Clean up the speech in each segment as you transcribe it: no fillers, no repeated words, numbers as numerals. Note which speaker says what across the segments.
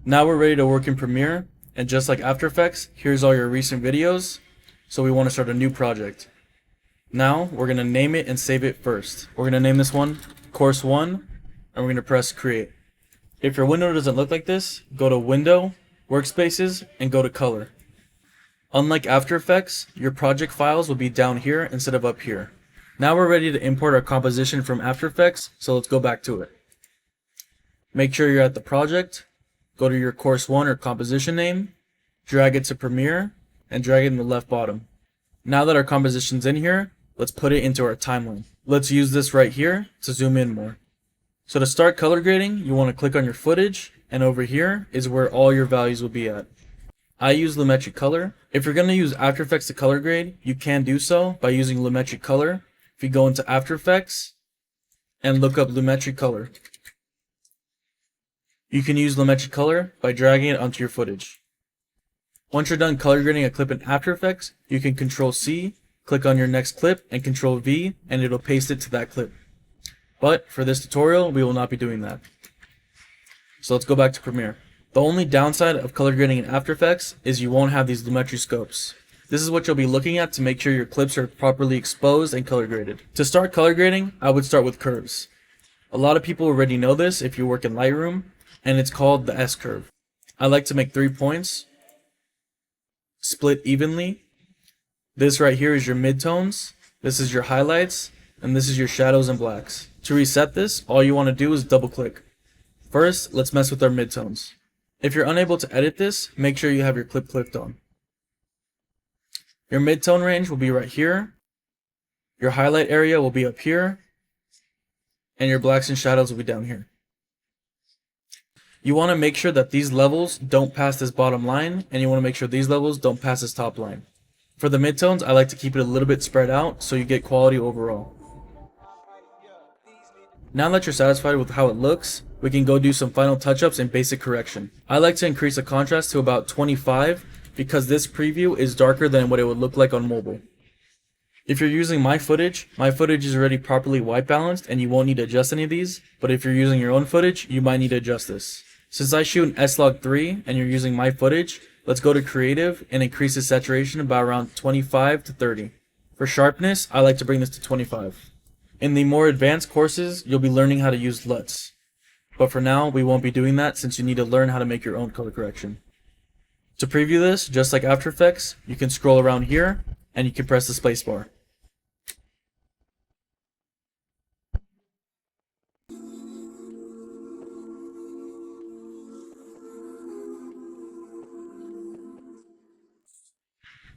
Speaker 1: Now we're ready to work in Premiere, and just like After Effects, here's all your recent videos, so we want to start a new project. Now we're going to name it and save it first. We're going to name this one Course 1, and we're going to press Create. If your window doesn't look like this, go to Window, Workspaces, and go to Color. Unlike After Effects, your project files will be down here instead of up here. Now we're ready to import our composition from After Effects, so let's go back to it. Make sure you're at the project, go to your Course 1 or composition name, drag it to Premiere, and drag it in the left bottom. Now that our composition's in here, let's put it into our timeline. Let's use this right here to zoom in more. So to start color grading, you want to click on your footage, and over here is where all your values will be at. I use Lumetric Color. If you're going to use After Effects to color grade, you can do so by using Lumetric Color. If you go into After Effects and look up Lumetric Color. You can use Lumetric Color by dragging it onto your footage. Once you're done color grading a clip in After Effects, you can Control-C, click on your next clip, and Control-V, and it'll paste it to that clip. But for this tutorial, we will not be doing that. So let's go back to Premiere. The only downside of color grading in After Effects is you won't have these Lumetri scopes. This is what you'll be looking at to make sure your clips are properly exposed and color graded. To start color grading, I would start with curves. A lot of people already know this if you work in Lightroom, and it's called the S-curve. I like to make 3 points, split evenly. This right here is your midtones, this is your highlights, and this is your shadows and blacks. To reset this, all you want to do is double click. First, let's mess with our midtones. If you're unable to edit this, make sure you have your clip clicked on. Your midtone range will be right here, your highlight area will be up here, and your blacks and shadows will be down here. You want to make sure that these levels don't pass this bottom line, and you want to make sure these levels don't pass this top line. For the midtones, I like to keep it a little bit spread out so you get quality overall. Now that you're satisfied with how it looks, we can go do some final touch-ups and basic correction. I like to increase the contrast to about 25 because this preview is darker than what it would look like on mobile. If you're using my footage is already properly white balanced and you won't need to adjust any of these, but if you're using your own footage, you might need to adjust this. Since I shoot in S-Log3 and you're using my footage, let's go to Creative and increase the saturation by around 25 to 30. For sharpness, I like to bring this to 25. In the more advanced courses, you'll be learning how to use LUTs. But for now, we won't be doing that since you need to learn how to make your own color correction. To preview this, just like After Effects, you can scroll around here and you can press the spacebar.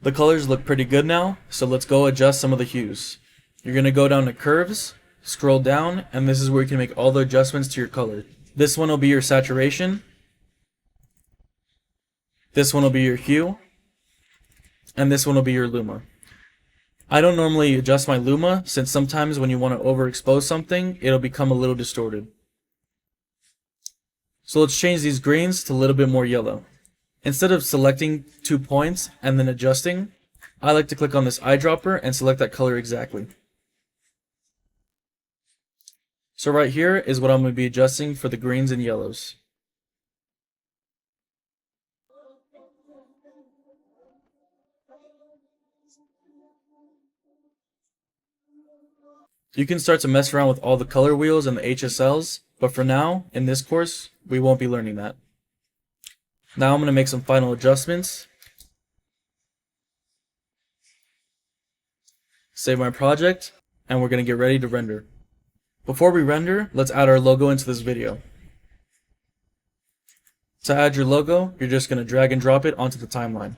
Speaker 1: The colors look pretty good now, so let's go adjust some of the hues. You're going to go down to Curves, scroll down, and this is where you can make all the adjustments to your color. This one will be your saturation, this one will be your hue, and this one will be your luma. I don't normally adjust my luma since sometimes when you want to overexpose something, it'll become a little distorted. So let's change these greens to a little bit more yellow. Instead of selecting 2 points and then adjusting, I like to click on this eyedropper and select that color exactly. So right here is what I'm going to be adjusting for the greens and yellows. You can start to mess around with all the color wheels and the HSLs, but for now, in this course, we won't be learning that. Now I'm going to make some final adjustments. Save my project, and we're going to get ready to render. Before we render, let's add our logo into this video. To add your logo, you're just going to drag and drop it onto the timeline.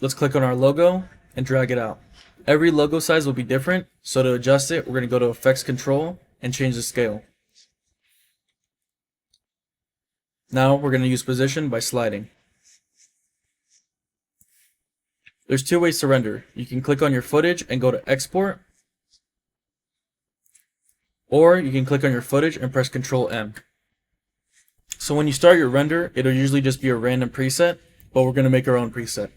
Speaker 1: Let's click on our logo and drag it out. Every logo size will be different, so to adjust it, we're going to go to Effects Control and change the scale. Now we're going to use position by sliding. There's 2 ways to render. You can click on your footage and go to Export, or you can click on your footage and press Ctrl-M. So when you start your render, it'll usually just be a random preset, but we're going to make our own preset.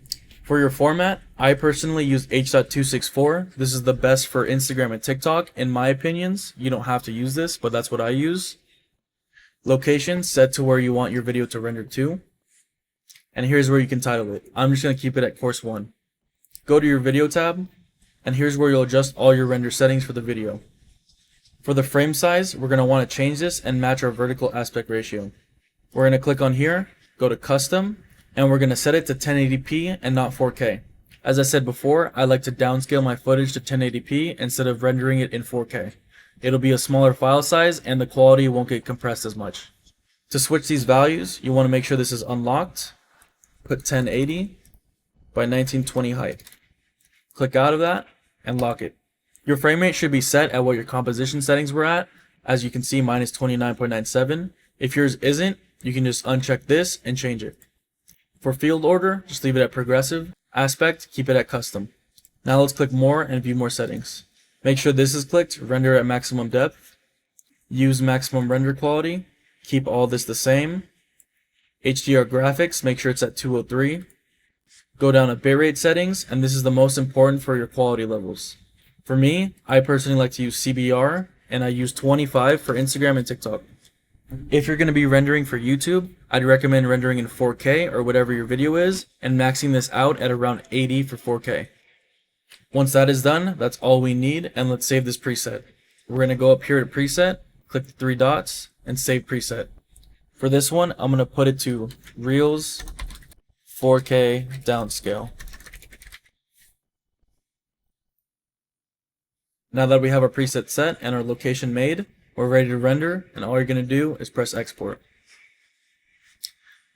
Speaker 1: For your format, I personally use H.264. This is the best for Instagram and TikTok, in my opinions. You don't have to use this, but that's what I use. Location set to where you want your video to render to. and here's where you can title it. I'm just going to keep it at Course 1. Go to your Video tab, and here's where you'll adjust all your render settings for the video. For the frame size, we're going to want to change this and match our vertical aspect ratio. We're going to click on here, go to Custom, and we're going to set it to 1080p and not 4K. As I said before, I like to downscale my footage to 1080p instead of rendering it in 4K. It'll be a smaller file size and the quality won't get compressed as much. To switch these values, you want to make sure this is unlocked. Put 1080 by 1920 height. Click out of that and lock it. Your frame rate should be set at what your composition settings were at. As you can see, mine is 29.97. If yours isn't, you can just uncheck this and change it. For field order, just leave it at progressive. Aspect, keep it at custom. Now let's click more and view more settings. Make sure this is clicked, render at maximum depth. Use maximum render quality. Keep all this the same. HDR graphics, make sure it's at 203. Go down to bitrate settings, and this is the most important for your quality levels. For me, I personally like to use CBR, and I use 25 for Instagram and TikTok. If you're going to be rendering for YouTube, I'd recommend rendering in 4K or whatever your video is, and maxing this out at around 80 for 4K. Once that is done, that's all we need, and let's save this preset. We're going to go up here to preset, click the three dots, and save preset. For this one, I'm going to put it to Reels 4K downscale. Now that we have our preset set and our location made, we're ready to render, and all you're going to do is press export.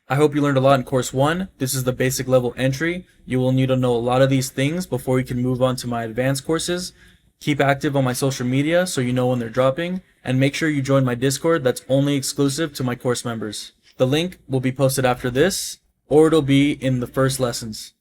Speaker 1: I hope you learned a lot in Course 1. This is the basic level entry. You will need to know a lot of these things before you can move on to my advanced courses. Keep active on my social media so you know when they're dropping, and make sure you join my Discord that's only exclusive to my course members. The link will be posted after this, or it'll be in the first lessons.